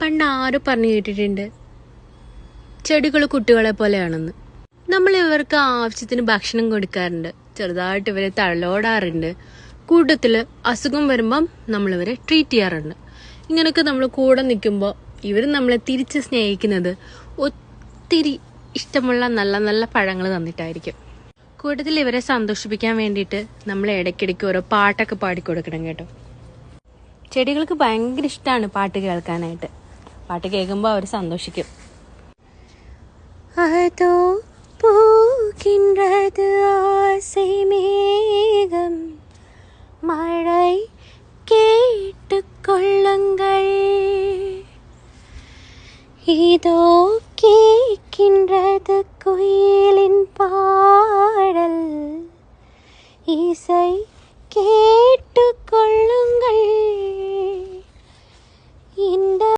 പണ്ട് ആരും പറഞ്ഞു കേട്ടിട്ടുണ്ട് ചെടികൾ കുട്ടികളെ പോലെയാണെന്ന്. നമ്മൾ ഇവർക്ക് ആവശ്യത്തിന് ഭക്ഷണം കൊടുക്കാറുണ്ട്, ചെറുതായിട്ട് ഇവരെ തള്ളോടാറുണ്ട്, കൂട്ടത്തിൽ അസുഖം വരുമ്പം നമ്മളിവരെ ട്രീറ്റ് ചെയ്യാറുണ്ട്. ഇങ്ങനെയൊക്കെ നമ്മൾ കൂടെ നിൽക്കുമ്പോൾ ഇവർ നമ്മളെ തിരിച്ച് സ്നേഹിക്കുന്നത് ഒത്തിരി ഇഷ്ടമുള്ള നല്ല നല്ല പഴങ്ങൾ തന്നിട്ടായിരിക്കും. കൂട്ടത്തിൽ ഇവരെ സന്തോഷിപ്പിക്കാൻ വേണ്ടിയിട്ട് നമ്മൾ ഇടയ്ക്കിടയ്ക്ക് ഓരോ പാട്ടൊക്കെ പാടിക്കൊടുക്കണം കേട്ടോ. ചെടികൾക്ക് ഭയങ്കര ഇഷ്ടമാണ് പാട്ട് കേൾക്കാനായിട്ട്. പാട്ട് കേൾക്കുമ്പോൾ അവർ സന്തോഷിക്കും. അതോ പൂക്കിன்றது ஆசை மேகம், மழை கேட்டுக்கொள்ளுங்கள், இதோ கேட்கின்றது குயிலின் பாடல், இசை கேட்டுக்கொள்ளுங்கள். இந்த